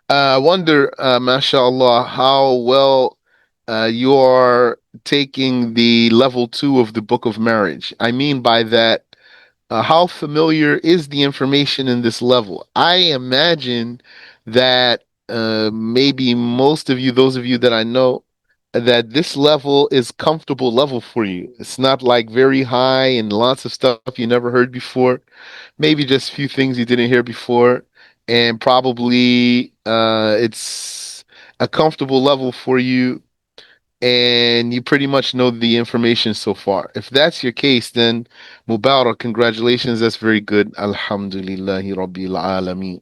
I wonder, mashallah, how well you are taking the level two of the Book of Marriage. I mean by that, how familiar is the information in this level? I imagine that maybe most of you, those of you that I know, that this level is comfortable level for you. It's not like very high and lots of stuff you never heard before. Maybe just a few things you didn't hear before, and probably it's a comfortable level for you, and you pretty much know the information so far. If that's your case, then Mubarak, congratulations. That's very good. Alhamdulillahi Rabbil Alameen.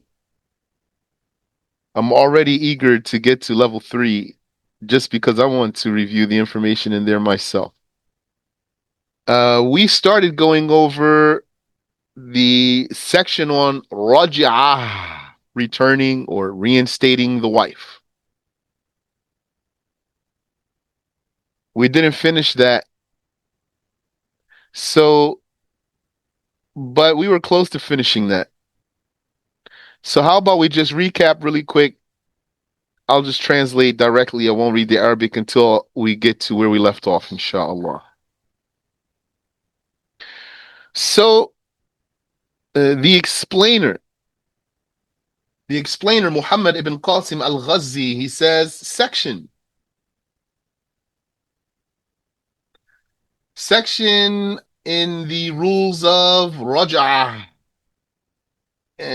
I'm already eager to get to level three just because I want to review the information in there myself. We started going over the section on Raj'ah, returning or reinstating the wife. We didn't finish that. So, but we were close to finishing that. So how about we just recap really quick? I'll just translate directly. I won't read the Arabic until we get to where we left off, inshallah. So, the explainer, Muhammad ibn Qaasim Al-Ghazzi, he says, section in the rules of Raj'ah.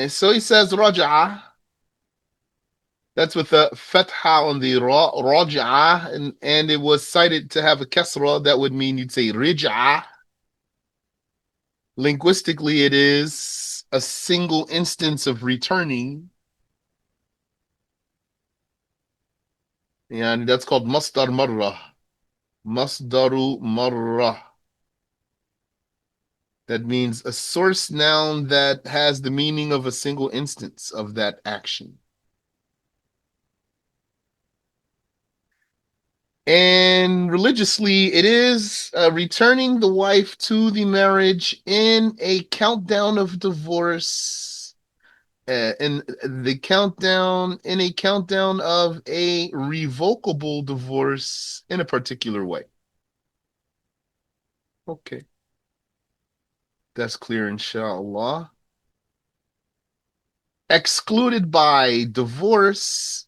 So he says Raj'ah. That's with a fatha on the Raj'ah, and it was cited to have a kasra. That would mean you'd say Rij'ah. Linguistically, it is a single instance of returning, and that's called masdar marra. Masdaru marra. That means a source noun that has the meaning of a single instance of that action. And religiously, it is returning the wife to the marriage in a countdown of divorce, in a countdown of a revocable divorce in a particular way. Okay, that's clear, inshallah. Excluded by divorce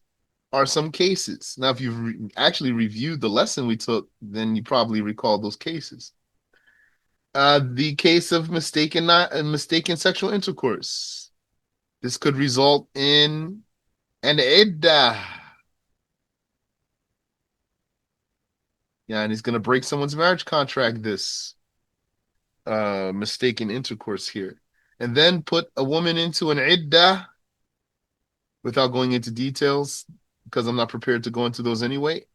are some cases. Now, if you've actually reviewed the lesson we took, then you probably recall those cases. The case of mistaken sexual intercourse. This could result in an iddah. Yeah, and he's going to break someone's marriage contract. This mistaken intercourse here, and then put a woman into an iddah without going into details because I'm not prepared to go into those anyway.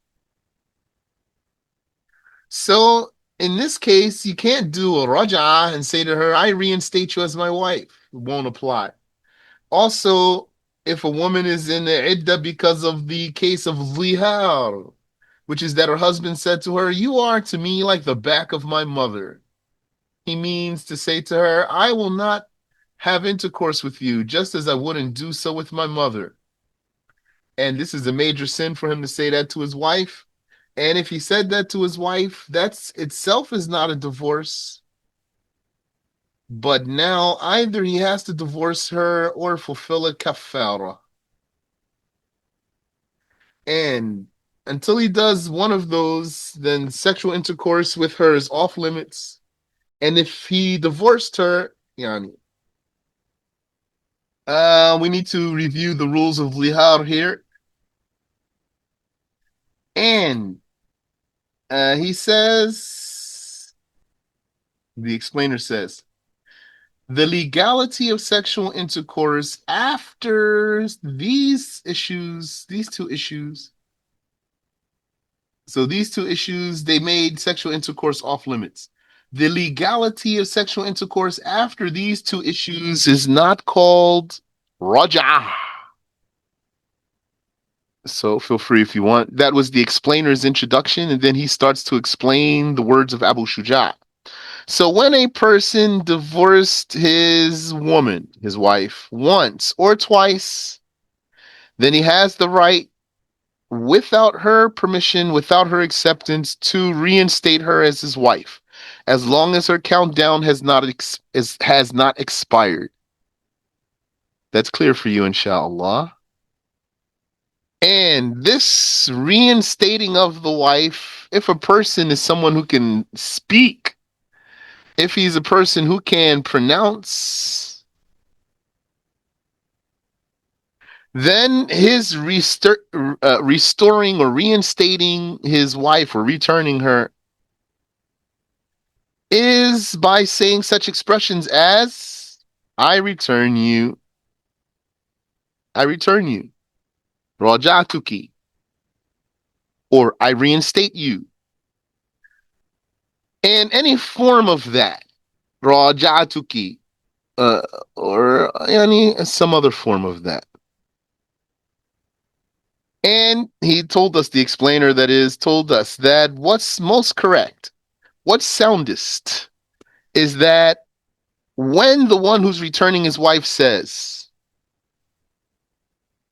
So in this case, you can't do a raj'ah and say to her, "I reinstate you as my wife." It won't apply. Also, if a woman is in the iddah because of the case of zihar, which is that her husband said to her, "You are to me like the back of my mother." He means to say to her, "I will not have intercourse with you, just as I wouldn't do so with my mother." And this is a major sin for him to say that to his wife. And if he said that to his wife, that's itself is not a divorce. But now either he has to divorce her or fulfill a kafara. And until he does one of those, then sexual intercourse with her is off limits. And if he divorced her, yani, we need to review the rules of lihar here. And he says, the explainer says, the legality of sexual intercourse after these two issues. So these two issues, they made sexual intercourse off limits. The legality of sexual intercourse after these two issues is not called raj'ah. So feel free if you want. That was the explainer's introduction, and then he starts to explain the words of Abu Shuja. So when a person divorced his woman, his wife, once or twice, then he has the right, without her permission, without her acceptance, to reinstate her as his wife, as long as her countdown has not expired. That's clear for you, inshallah. And this reinstating of the wife, if a person is someone who can speak, if he's a person who can pronounce, then his restoring or reinstating his wife or returning her is by saying such expressions as, I return you, I return you, rajatuki, or I reinstate you. And any form of that, rajatuki, or any some other form of that. And he told us, the explainer that is, told us that what's most correct, what's soundest, is that when the one who's returning his wife says,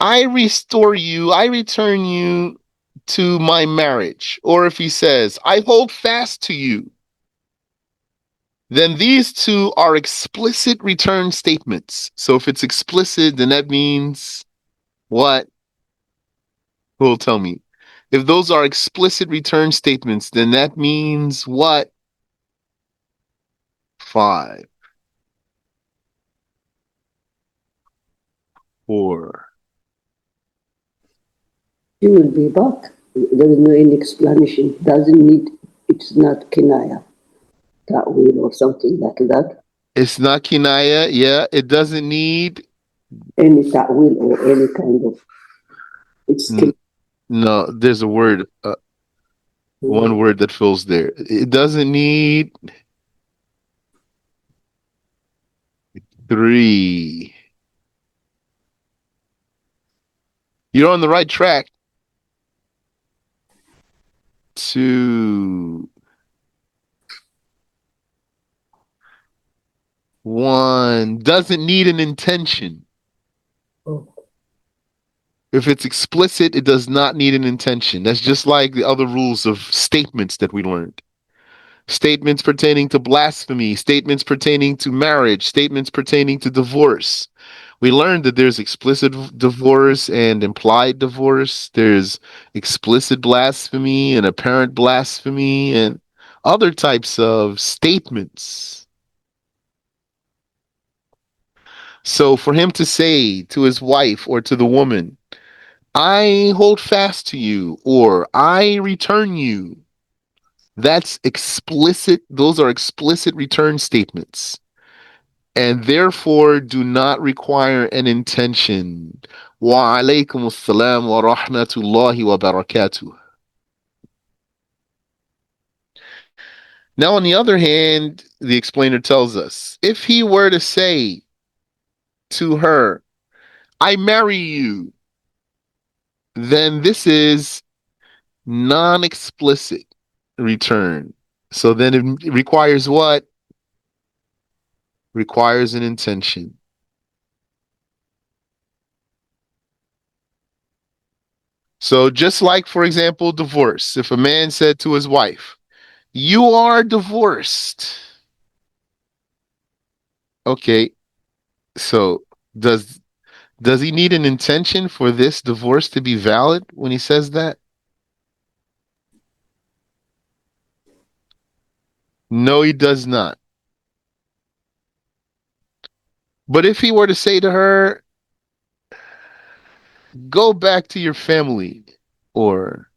I restore you, I return you to my marriage, or if he says, I hold fast to you, then these two are explicit return statements. So if it's explicit, then that means what? Who will tell me? If those are explicit return statements, then that means what? 5, 4. She will be back. There is no any explanation. Doesn't need, it's not kinaya, ta'wil or something like that. It's not kinaya. Yeah, it doesn't need. Any ta'wil or any kind of, it's still. No, there's a word, one word that fills there. It doesn't need 3. You're on the right track. 2, 1. Doesn't need an intention. Oh. If it's explicit, it does not need an intention. That's just like the other rules of statements that we learned. Statements pertaining to blasphemy, statements pertaining to marriage, statements pertaining to divorce. We learned that there's explicit divorce and implied divorce. There's explicit blasphemy and apparent blasphemy and other types of statements. So for him to say to his wife or to the woman, I hold fast to you, or I return you, that's explicit. Those are explicit return statements, and therefore do not require an intention. Wa alaykum assalam wa rahmatullahi wa barakatuh. Now, on the other hand, the explainer tells us, if he were to say to her, I marry you, then this is non-explicit return. So then it requires what? Requires an intention. So just like, for example, divorce, if a man said to his wife, you are divorced. Okay, so does does he need an intention for this divorce to be valid when he says that? No, he does not. But if he were to say to her, go back to your family, or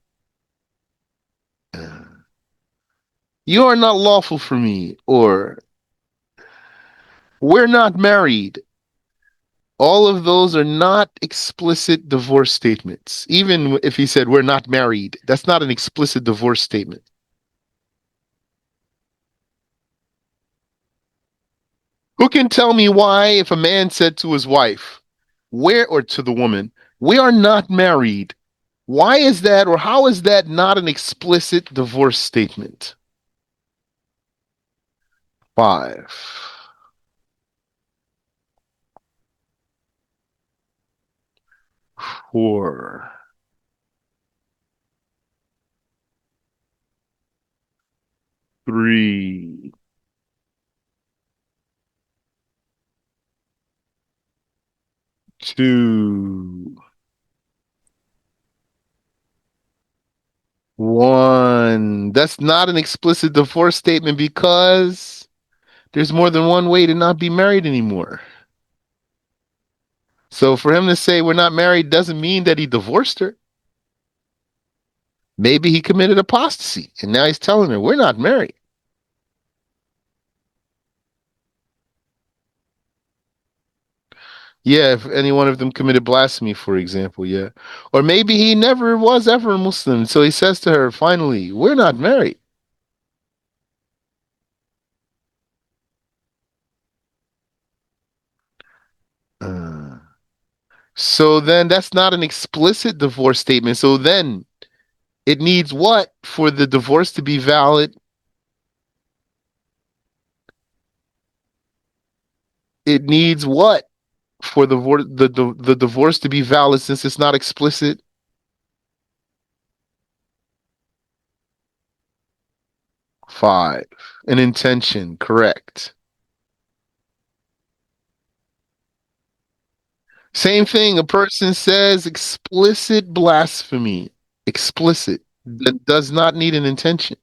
you are not lawful for me, or we're not married, all of those are not explicit divorce statements. Even if he said, we're not married, that's not an explicit divorce statement. Who can tell me why, if a man said to his wife, or to the woman, we are not married, why is that, or how is that not an explicit divorce statement? 5. Four, three, two, one. That's not an explicit divorce statement because there's more than one way to not be married anymore. So for him to say we're not married doesn't mean that he divorced her. Maybe he committed apostasy and now he's telling her we're not married. Yeah, if any one of them committed blasphemy, for example, yeah. Or maybe he never was ever a Muslim. So he says to her, finally, we're not married. Uh, so then that's not an explicit divorce statement. So then it needs what for the divorce to be valid? It needs what for the divorce to be valid since it's not explicit? Five. An intention, correct. Same thing, a person says explicit blasphemy. Explicit. That does not need an intention.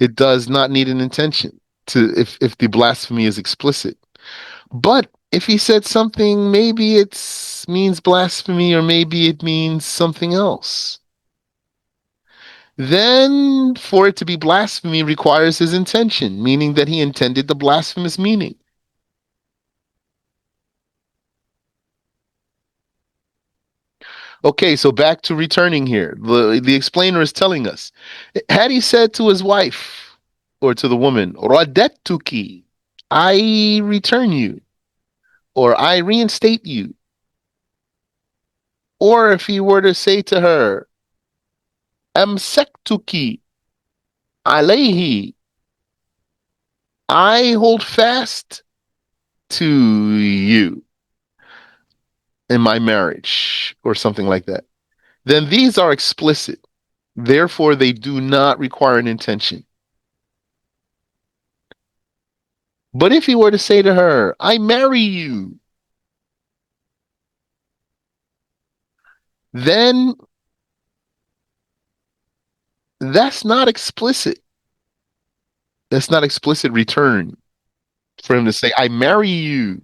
It does not need an intention to if the blasphemy is explicit. But if he said something, maybe it means blasphemy or maybe it means something else. Then for it to be blasphemy requires his intention, meaning that he intended the blasphemous meaning. Okay, so back to returning here. The explainer is telling us, had he said to his wife or to the woman, Radettuki, I return you, or I reinstate you, or if he were to say to her, Amsektuki, alayhi, I hold fast to you in my marriage, or something like that, then these are explicit. Therefore, they do not require an intention. But if he were to say to her, I marry you, then that's not explicit. That's not explicit return for him to say, I marry you.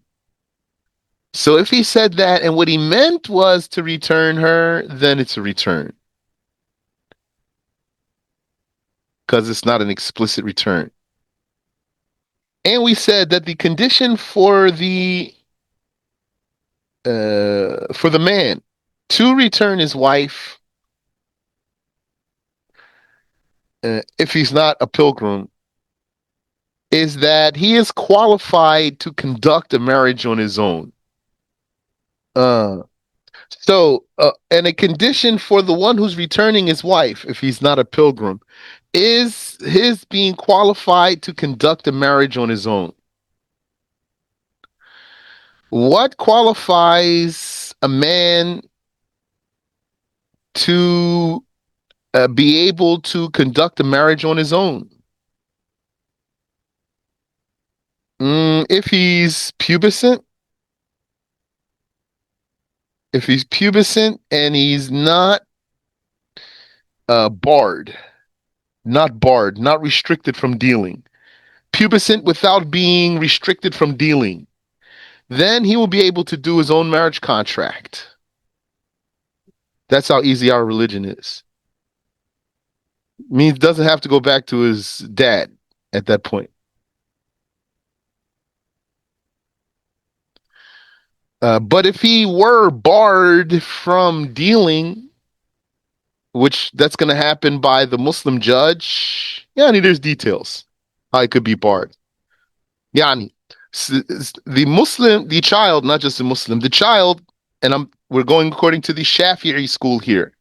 So if he said that and what he meant was to return her, then it's a return because it's not an explicit return. And we said that the condition for the man to return his wife, if he's not a pilgrim, is that he is qualified to conduct a marriage on his own. Uh, and a condition for the one who's returning his wife, if he's not a pilgrim, is his being qualified to conduct a marriage on his own. What qualifies a man to be able to conduct a marriage on his own? If he's pubescent, and he's not barred, not restricted from dealing, pubescent without being restricted from dealing, then he will be able to do his own marriage contract. That's how easy our religion is. Means doesn't have to go back to his dad at that point. But if he were barred from dealing, which that's going to happen by the Muslim judge, yani there's details how it could be barred. Yani the Muslim, the child, not just the Muslim, the child, and we're going according to the Shafi'i school here.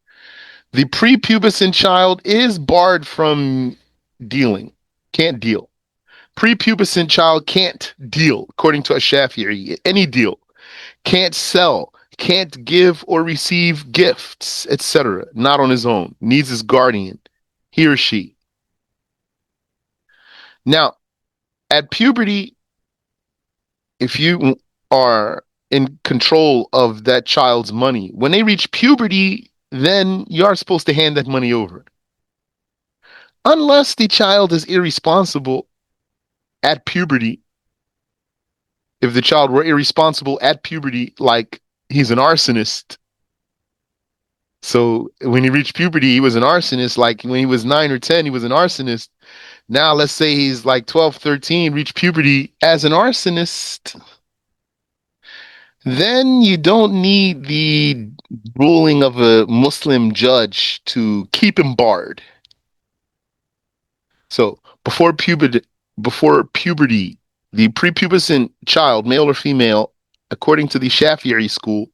The prepubescent child is barred from dealing, can't deal. Prepubescent child can't deal, according to Ash-Shafi'i, any deal. Can't sell, can't give or receive gifts, etc. Not on his own. Needs his guardian, he or she. Now, at puberty, if you are in control of that child's money, when they reach puberty, then you are supposed to hand that money over. Unless the child is irresponsible at puberty, if the child were irresponsible at puberty, like he's an arsonist. So when he reached puberty, he was an arsonist. Like when he was 9 or 10, he was an arsonist. Now let's say he's like 12, 13, reached puberty as an arsonist. Then you don't need the ruling of a Muslim judge to keep him barred. So before puberty, the prepubescent child, male or female, according to the Shafi'i school,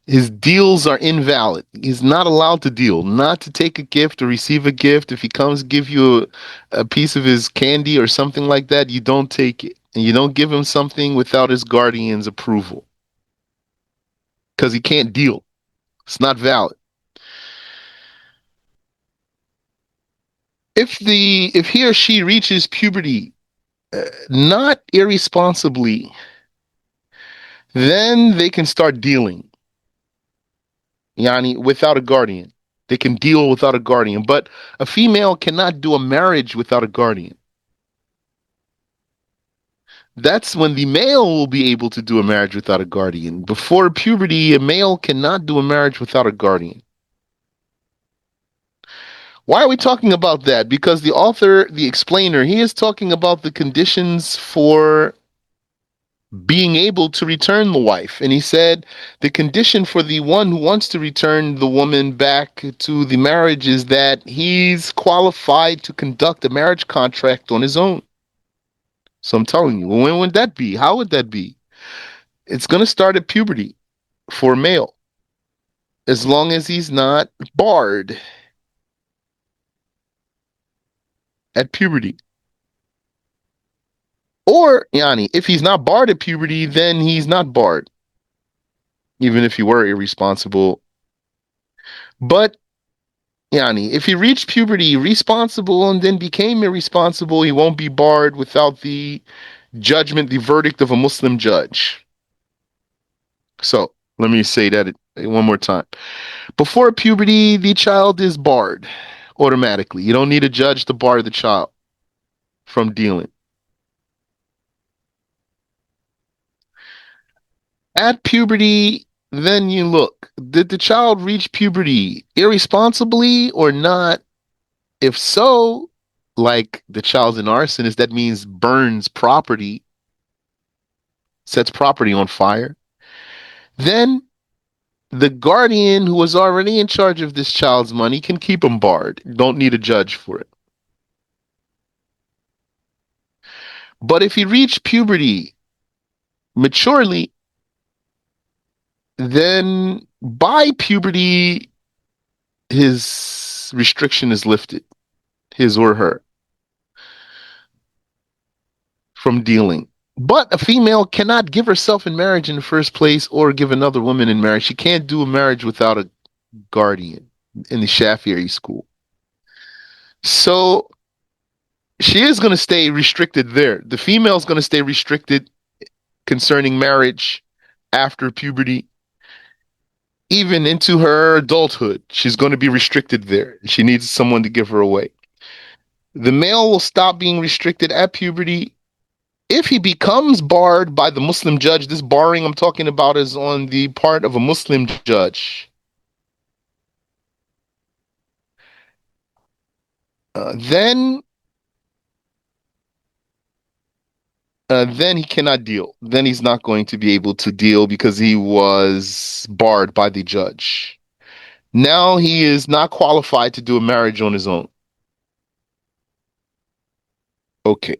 his deals are invalid. He's not allowed to deal, not to take a gift or receive a gift. If he comes give you a piece of his candy or something like that, you don't take it. And you don't give him something without his guardian's approval because he can't deal. It's not valid. If he or she reaches puberty not irresponsibly, then they can start dealing. Yani without a guardian. They can deal without a guardian. But a female cannot do a marriage without a guardian. That's when the male will be able to do a marriage without a guardian. Before puberty, a male cannot do a marriage without a guardian. Why are we talking about that? Because the author, the explainer, he is talking about the conditions for being able to return the wife. And he said the condition for the one who wants to return the woman back to the marriage is that he's qualified to conduct a marriage contract on his own. So I'm telling you, when would that be? How would that be? It's going to start at puberty for a male, as long as he's not barred at puberty. Or, Yani, if he's not barred at puberty, then he's not barred, even if he were irresponsible. But Yani, if he reached puberty responsible and then became irresponsible, he won't be barred without the judgment, the verdict of a Muslim judge. So let me say that one more time. Before puberty, the child is barred automatically. You don't need a judge to bar the child from dealing. At puberty, then you look. Did the child reach puberty irresponsibly or not? If so, like the child's an arsonist, that means burns property, sets property on fire. Then the guardian who was already in charge of this child's money can keep him barred. Don't need a judge for it. But if he reached puberty maturely, then by puberty, his restriction is lifted, his or her, from dealing. But a female cannot give herself in marriage in the first place or give another woman in marriage. She can't do a marriage without a guardian in the Shafi'i school. So she is going to stay restricted there. The female is going to stay restricted concerning marriage after puberty, even into her adulthood. She's going to be restricted there. She needs someone to give her away. The male will stop being restricted at puberty if he becomes barred by the Muslim judge. This barring I'm talking about is on the part of a Muslim judge. Then then he cannot deal. Then he's not going to be able to deal because he was barred by the judge. Now he is not qualified to do a marriage on his own. Okay.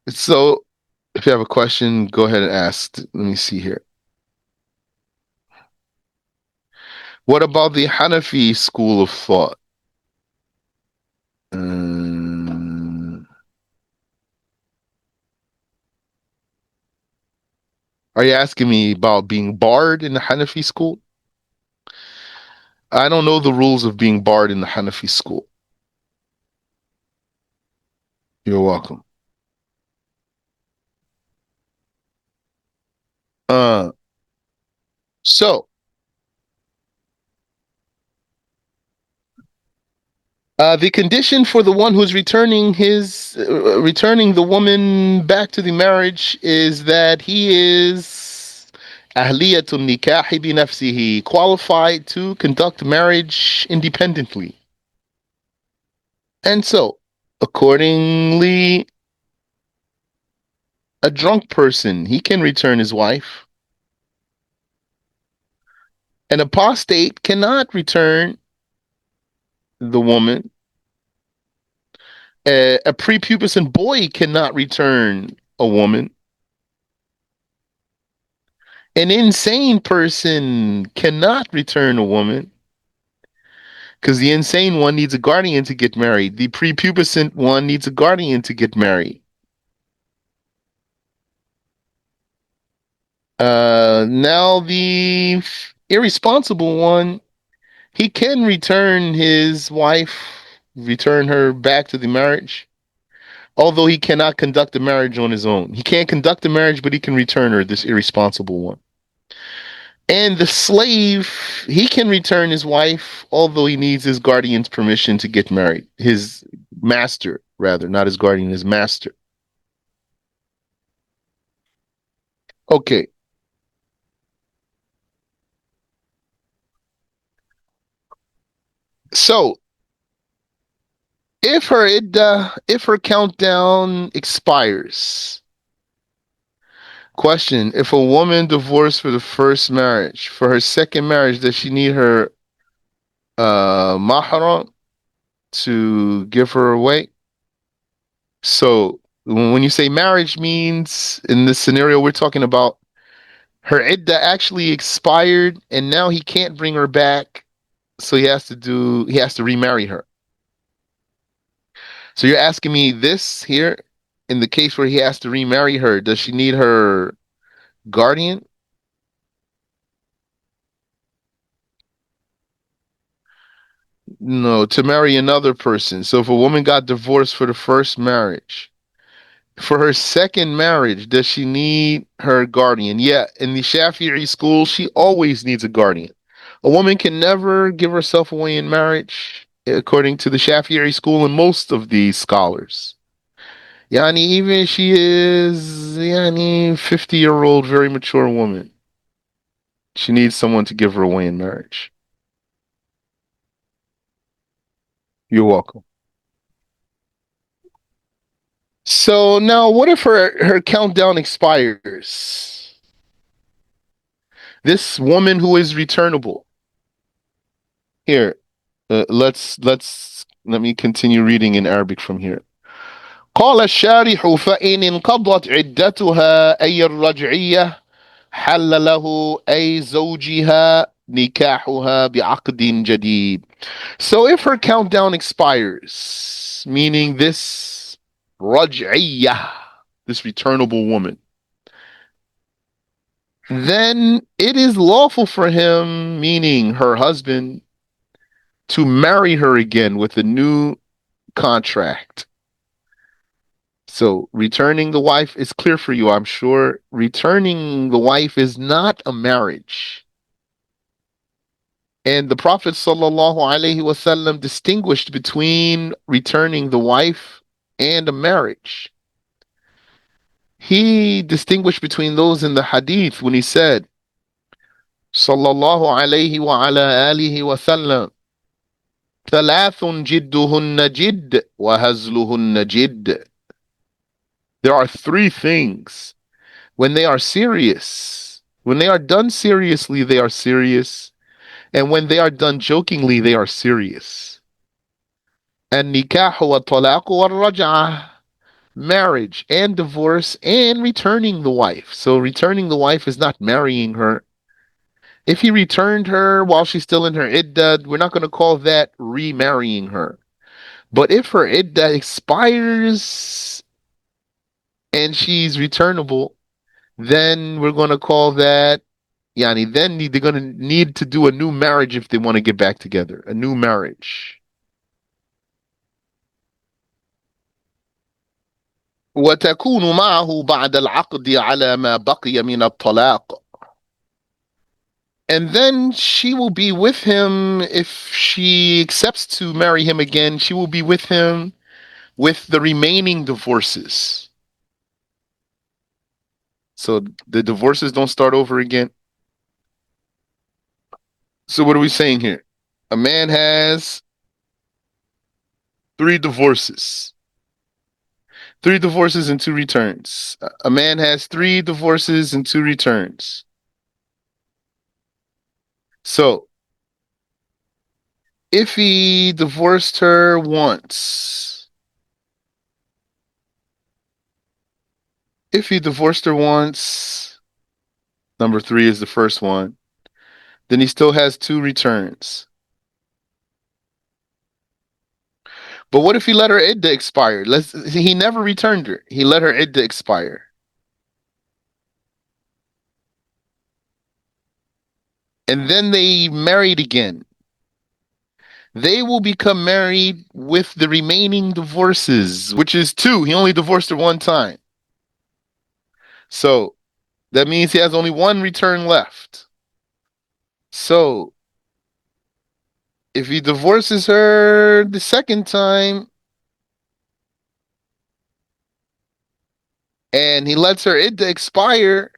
So if you have a question, go ahead and ask. Let me see here. What about the Hanafi school of thought? Are you asking me about being barred in the Hanafi school? I don't know the rules of being barred in the Hanafi school. You're welcome. Uh, so the condition for the one who's returning the woman back to the marriage is that he is ahliyatun nikahi bi nafsihi, qualified to conduct marriage independently. And so, accordingly, a drunk person, he can return his wife. An apostate cannot return the woman. A prepubescent boy cannot return a woman. An insane person cannot return a woman because the insane one needs a guardian to get married. The prepubescent one needs a guardian to get married. Now the irresponsible one, he can return his wife, return her back to the marriage, although he cannot conduct the marriage on his own. He can't conduct the marriage, but he can return her, this irresponsible one. And the slave, he can return his wife, although he needs his guardian's permission to get married. His master, rather, not his guardian, his master. Okay, so if her countdown expires, question: if a woman divorced for the first marriage, for her second marriage, does she need her mahram to give her away? So when you say marriage means in this scenario we're talking about her idda actually expired and now he can't bring her back, so he has to remarry her. So you're asking me this here in the case where he has to remarry her, does she need her guardian? No, to marry another person. So if a woman got divorced for the first marriage, for her second marriage, does she need her guardian? Yeah, in the Shafi'i school, she always needs a guardian. A woman can never give herself away in marriage, according to the Shafi'i school and most of the scholars. Yani, even if she is, yani, 50-year-old, very mature woman, she needs someone to give her away in marriage. You're welcome. So now, what if her countdown expires? This woman who is returnable. Here, let me continue reading in Arabic from here. قال الشارح فإن انقضت عدتها أي الرجعية حل له أي زوجها نكاحها بعقد جديد. So if her countdown expires, meaning this raj'iyah, this returnable woman, then it is lawful for him, meaning her husband, to marry her again with a new contract. So returning the wife is clear for you, I'm sure. Returning the wife is not a marriage. And the Prophet sallallahu alaihi wasallam distinguished between returning the wife and a marriage. He distinguished between those in the hadith when he said, sallallahu alaihi wa ala alihi wasallam, ثلاث جدهن جد وهزلهن جد. There are three things. When they are serious, when they are done seriously, they are serious. And when they are done jokingly, they are serious. And nikah wa talaq wa raj'ah, marriage and divorce and returning the wife. So returning the wife is not marrying her. If he returned her while she's still in her iddah, we're not going to call that remarrying her. But if her iddah expires and she's returnable, then we're going to call that, yani, then they're going to need to do a new marriage if they want to get back together. A new marriage. وتكون معه بعد العقد على ما بقي من الطلاق. And then she will be with him if she accepts to marry him again. She will be with him with the remaining divorces. So the divorces don't start over again. So what are we saying here? A man has three divorces. Three divorces and two returns. A man has three divorces and two returns. So if he divorced her once, if he divorced her once, number three is the first one, then he still has two returns. But what if he let her idda expire? He never returned her. He let her idda expire. And then they married again. They will become married with the remaining divorces, which is two. He only divorced her one time. So that means he has only one return left. So if he divorces her the second time and he lets her idda expire,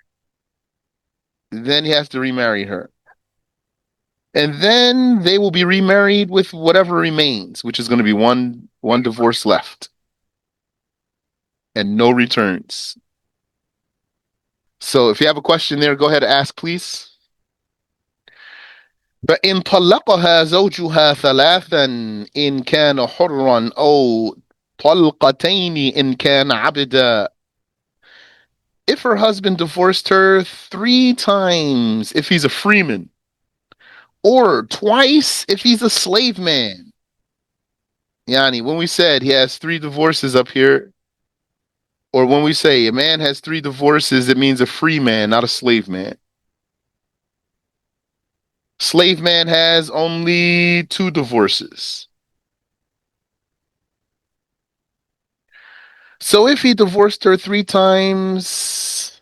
then he has to remarry her. And then they will be remarried with whatever remains, which is going to be one divorce left and no returns. So if you have a question there, go ahead and ask, please. فإن طلقها زوجها ثلاثا إن كان حرا أو طلقتين إن كان عبدا. If her husband divorced her three times if he's a freeman, or twice if he's a slave man. Yani, when we said he has three divorces up here, or when we say a man has three divorces, it means a free man, not a slave man. Slave man has only two divorces. So if he divorced her three times,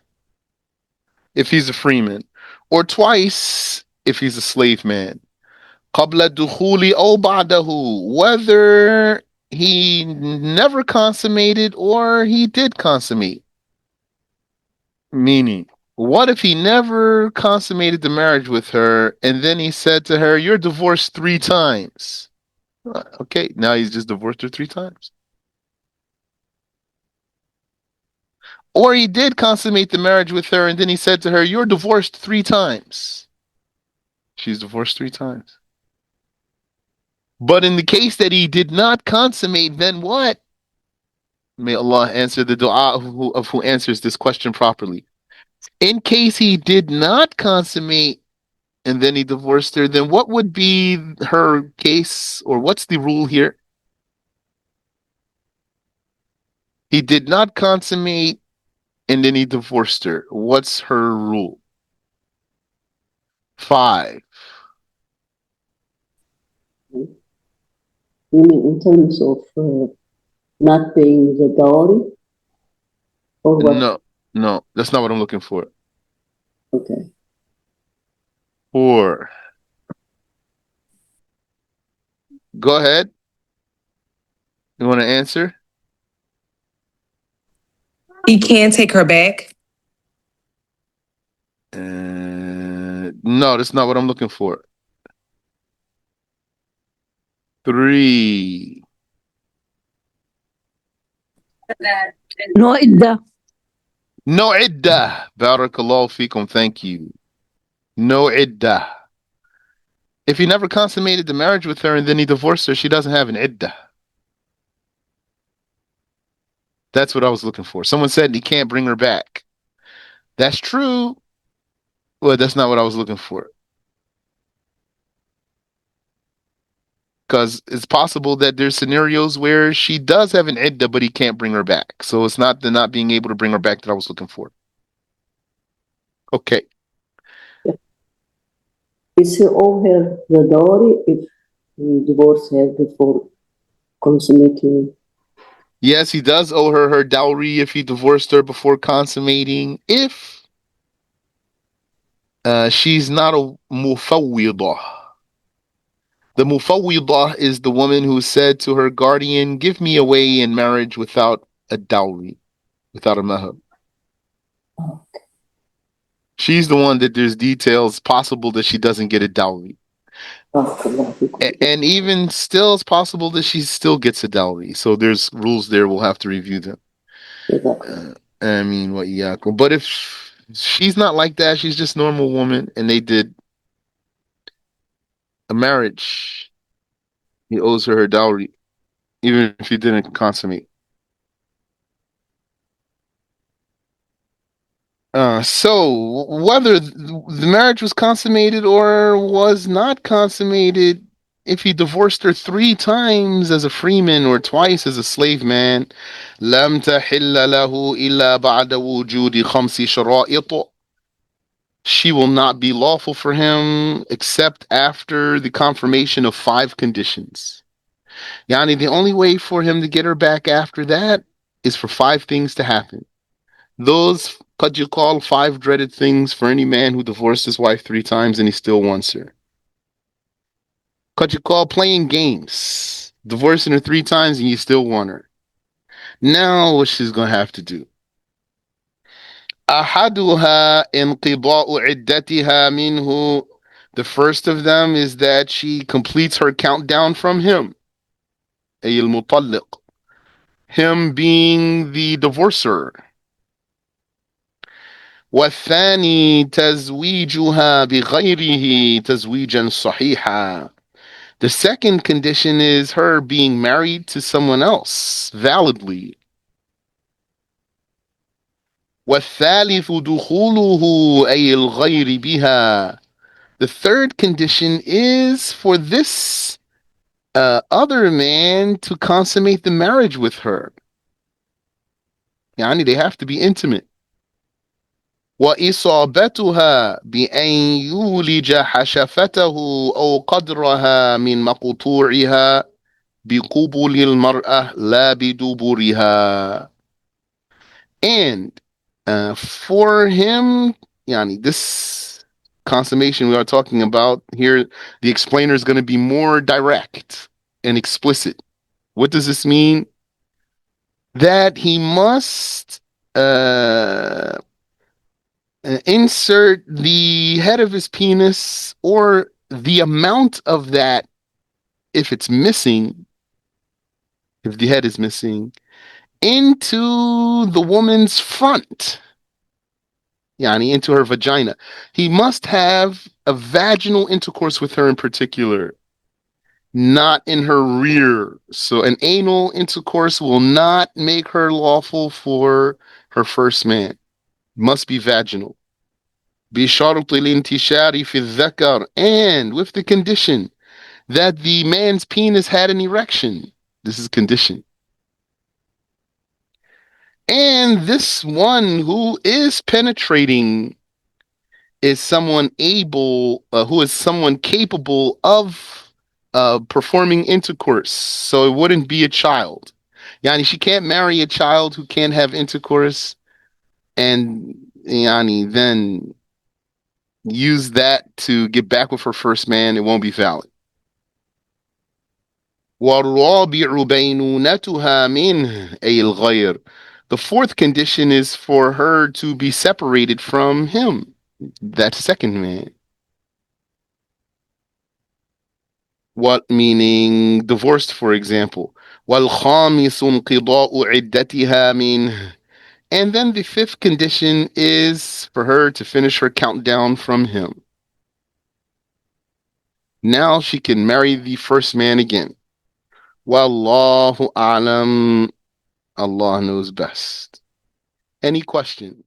if he's a freeman, or twice if he's a slave man, قبل الدخول أو بعده, whether he never consummated or he did consummate. Meaning, what if he never consummated the marriage with her and then he said to her, "You're divorced three times"? Okay, now he's just divorced her three times. Or he did consummate the marriage with her and then he said to her, "You're divorced three times." She's divorced three times. But in the case that he did not consummate, then what? May Allah answer the dua of who answers this question properly. In case he did not consummate and then he divorced her, then what would be her case, or what's the rule here? He did not consummate and then he divorced her. What's her rule? 5. You mean in terms of not paying the dowry, or what? No, that's not what I'm looking for. Okay. 4. Go ahead. You want to answer? He can take her back. No, that's not what I'm looking for. 3. No idda. No iddah. Barakallahu fikum. Thank you. No iddah. If he never consummated the marriage with her and then he divorced her, she doesn't have an iddah. That's what I was looking for. Someone said he can't bring her back. That's true. Well, that's not what I was looking for. Because it's possible that there's scenarios where she does have an iddah, but he can't bring her back. So it's not the not being able to bring her back that I was looking for. Okay. Is he owe her the dowry if he divorced her before consummating? Yes, he does owe her her dowry if he divorced her before consummating. If she's not a mufawwidah. The mufawwidah is the woman who said to her guardian, "Give me away in marriage without a dowry, without a mahar." She's the one that there's details possible that she doesn't get a dowry. And even still, it's possible that she still gets a dowry. So there's rules there. We'll have to review them. I mean, what yakum. But if she's not like that, she's just normal woman, and they did a marriage, he owes her her dowry, even if he didn't consummate. So whether the marriage was consummated or was not consummated, if he divorced her 3 times as a freeman or twice as a slave man, لم تحل له إلا بعد وجود 5 شرائط. She will not be lawful for him except after the confirmation of 5 conditions. Yani, the only way for him to get her back after that is for 5 things to happen. Those could you call 5 dreaded things for any man who divorced his wife 3 times and he still wants her. Could you call playing games, divorcing her 3 times and you still want her. Now what she's gonna have to do. أحدها انقضاء عدتها منه. The first of them is that she completes her countdown from him. أي المطلق. Him being the divorcer. والثاني تزويجها بغيره تزويجا صحيحا. The second condition is her being married to someone else validly. والثالث دخوله أي الغير بها. The third condition is for this other man to consummate the marriage with her. Yani, they have to be intimate. وإصابتها بأن يولج حشفته أو قدرها من مقطوعها بقبل المرأة لا بدبرها. And for him, yani, this consummation we are talking about here, the explainer is going to be more direct and explicit. What does this mean? That he must insert the head of his penis or the amount of that if it's missing, if the head is missing, into the woman's front, yani into her vagina. He must have a vaginal intercourse with her in particular, not in her rear. So an anal intercourse will not make her lawful for her first man. Must be vaginal. بشرط الانتشار في الذكر, and with the condition that the man's penis had an erection. This is condition. And this one who is penetrating is someone who is someone capable of performing intercourse. So it wouldn't be a child. Yani, she can't marry a child who can't have intercourse and yani, then use that to get back with her first man. It won't be valid. وَالرَّابِعُ بَيْنُونَتُهَا مِنْهِ أي الغير. The fourth condition is for her to be separated from him, that second man. What meaning? Divorced, for example. وَالْخَامِسُ انْقِضَاءُ عِدَّتِهَا مِنْهِ. And then the fifth condition is for her to finish her countdown from him. Now she can marry the first man again. Wallahu a'lam. Allah knows best. Any questions?